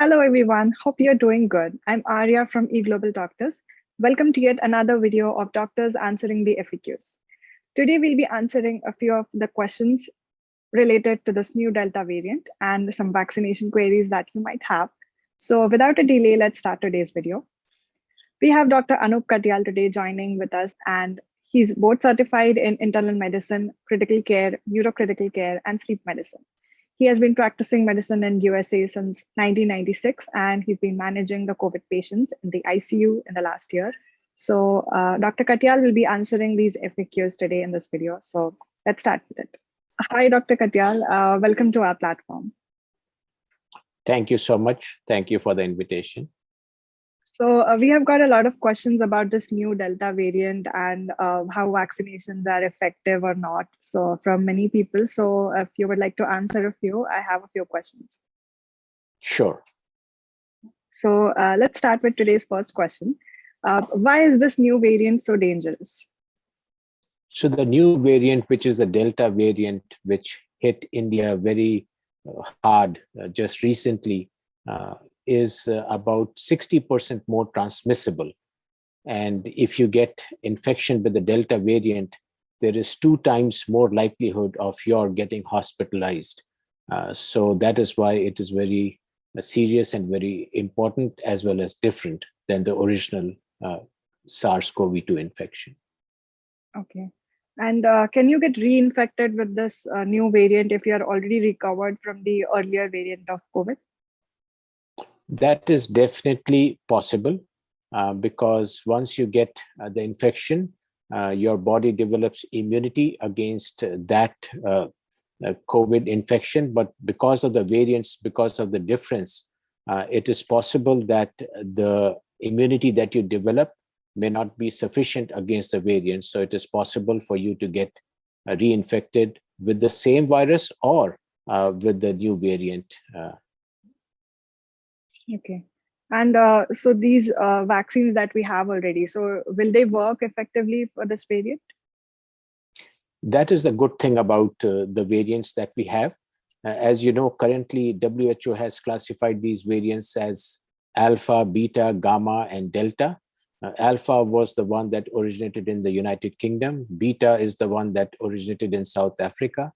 Hello everyone, hope you're doing good. I'm Arya from eGlobalDoctors. Welcome to yet another video of doctors answering the FAQs. Today we'll be answering a few of the questions related to this new Delta variant and some vaccination queries that you might have. So without a delay, let's start today's video. We have Dr. Anup Katyal today joining with us, and he's board certified in internal medicine, critical care, neurocritical care, and sleep medicine. He has been practicing medicine in USA since 1996, and he's been managing the COVID patients in the ICU in the last year. So Dr. Katyal will be answering these FAQs today in this video. So let's start with it. Hi, Dr. Katyal. Welcome to our platform. Thank you so much. Thank you for the invitation. So we have got a lot of questions about this new Delta variant and how vaccinations are effective or not. So from many people. So if you would like to answer a few, I have a few questions. Sure. So let's start with today's first question. Why is this new variant so dangerous? So the new variant, which is the Delta variant, which hit India very hard just recently, is about 60% more transmissible. And if you get infection with the Delta variant, there is 2 times more likelihood of your getting hospitalized. So that is why it is very serious and very important, as well as different than the original SARS-CoV-2 infection. Okay. And can you get reinfected with this new variant if you are already recovered from the earlier variant of COVID? That is definitely possible because once you get the infection, your body develops immunity against that COVID infection. But because of the variants, because of the difference, it is possible that the immunity that you develop may not be sufficient against the variant. So it is possible for you to get reinfected with the same virus or with the new variant. Okay. And so these vaccines that we have already, so will they work effectively for this variant? That is the good thing about the variants that we have. As you know, currently WHO has classified these variants as alpha, beta, gamma, and delta. Alpha was the one that originated in the United Kingdom. Beta is the one that originated in South Africa.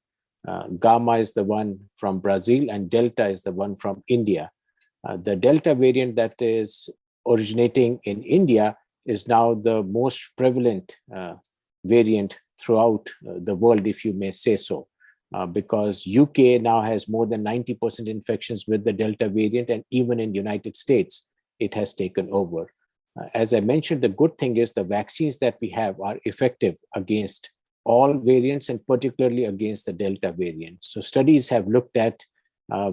Gamma is the one from Brazil, and delta is the one from India. The Delta variant that is originating in India is now the most prevalent variant throughout the world, if you may say so, because UK now has more than 90% infections with the Delta variant, and even in United States, it has taken over. As I mentioned, the good thing is the vaccines that we have are effective against all variants and particularly against the Delta variant. So studies have looked at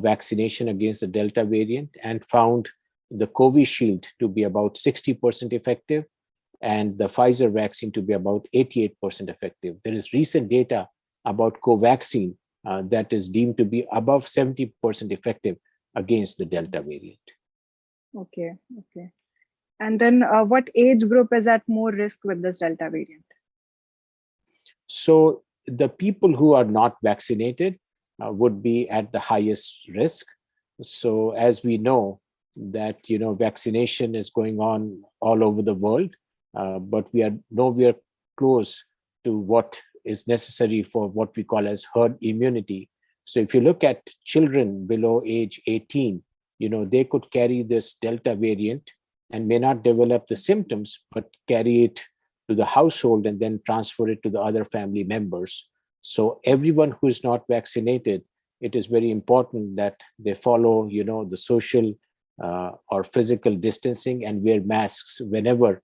vaccination against the Delta variant and found the Covishield to be about 60% effective and the Pfizer vaccine to be about 88% effective. There is recent data about Covaxin that is deemed to be above 70% effective against the Delta variant. Okay, okay. And then what age group is at more risk with this Delta variant? So the people who are not vaccinated would be at the highest risk. So as we know that, vaccination is going on all over the world, but we are nowhere close to what is necessary for what we call as herd immunity. So if you look at children below age 18, they could carry this Delta variant and may not develop the symptoms, but carry it to the household and then transfer it to the other family members. So everyone who is not vaccinated, it is very important that they follow, the social or physical distancing and wear masks whenever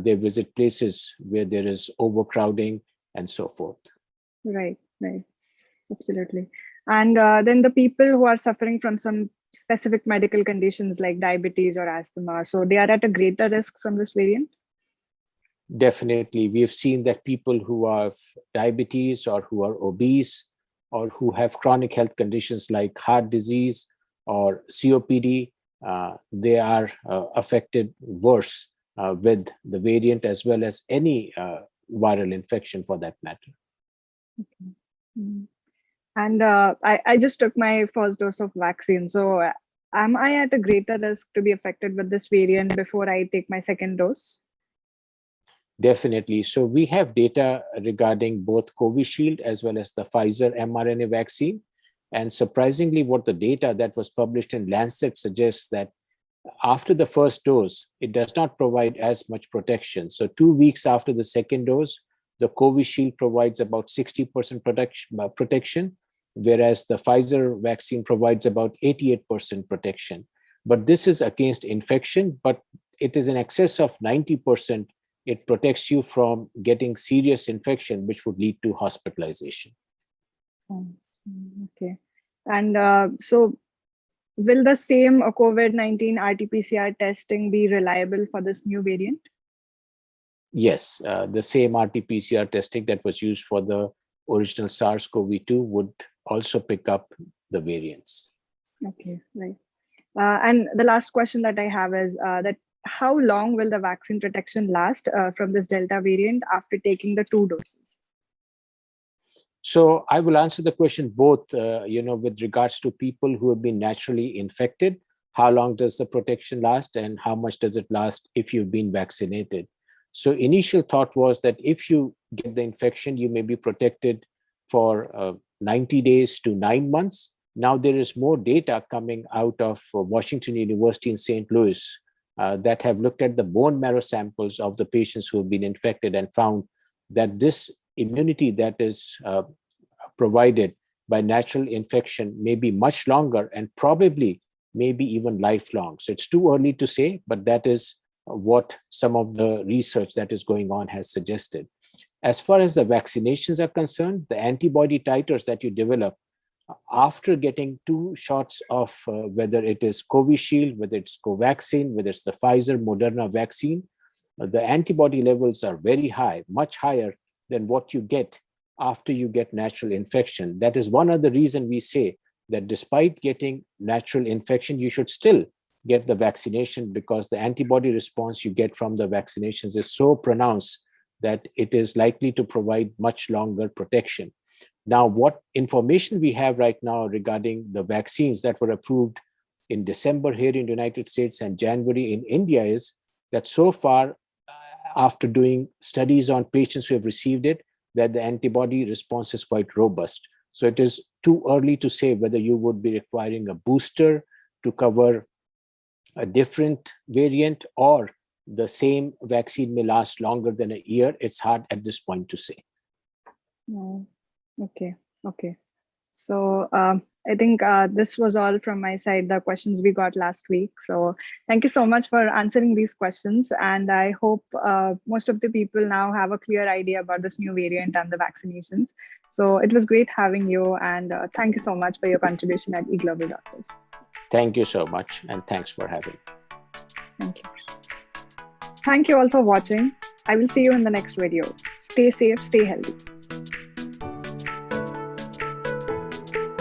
they visit places where there is overcrowding and so forth. Right, right. Absolutely. And then the people who are suffering from some specific medical conditions like diabetes or asthma, so they are at a greater risk from this variant? Definitely. We have seen that people who have diabetes or who are obese or who have chronic health conditions like heart disease or COPD, they are affected worse with the variant as well as any viral infection for that matter. Okay. And I just took my first dose of vaccine. So Am I at a greater risk to be affected with this variant before I take my second dose? Definitely. So we have data regarding both Covishield as well as the Pfizer mRNA vaccine. And surprisingly, what the data that was published in Lancet suggests that after the first dose, it does not provide as much protection. So 2 weeks after the second dose, the Covishield provides about 60% protection, whereas the Pfizer vaccine provides about 88% protection. But this is against infection, but it is in excess of 90%. It protects you from getting serious infection, which would lead to hospitalization. Okay. And so will the same COVID-19 RT-PCR testing be reliable for this new variant? Yes, the same RT-PCR testing that was used for the original SARS-CoV-2 would also pick up the variants. Okay, right. And the last question that I have is that how long will the vaccine protection last from this Delta variant after taking the 2 doses? So I will answer the question both, with regards to people who have been naturally infected, how long does the protection last and how much does it last if you've been vaccinated? So initial thought was that if you get the infection, you may be protected for 90 days to 9 months. Now there is more data coming out of Washington University in St. Louis that have looked at the bone marrow samples of the patients who have been infected and found that this immunity that is provided by natural infection may be much longer and probably maybe even lifelong. So it's too early to say, but that is what some of the research that is going on has suggested. As far as the vaccinations are concerned, the antibody titers that you develop after getting 2 shots of whether it is Covishield, whether it's Covaxin, whether it's the Pfizer, Moderna vaccine, the antibody levels are very high, much higher than what you get after you get natural infection. That is one of the reasons we say that despite getting natural infection, you should still get the vaccination because the antibody response you get from the vaccinations is so pronounced that it is likely to provide much longer protection. Now, what information we have right now regarding the vaccines that were approved in December here in the United States and January in India is that so far, after doing studies on patients who have received it, that the antibody response is quite robust. So it is too early to say whether you would be requiring a booster to cover a different variant or the same vaccine may last longer than a year. It's hard at this point to say. No. Okay. So I think this was all from my side, the questions we got last week. So thank you so much for answering these questions. And I hope most of the people now have a clear idea about this new variant and the vaccinations. So it was great having you. And thank you so much for your contribution at eGlobalDoctors. Thank you so much. And thanks for having me. Thank you. Thank you all for watching. I will see you in the next video. Stay safe, stay healthy.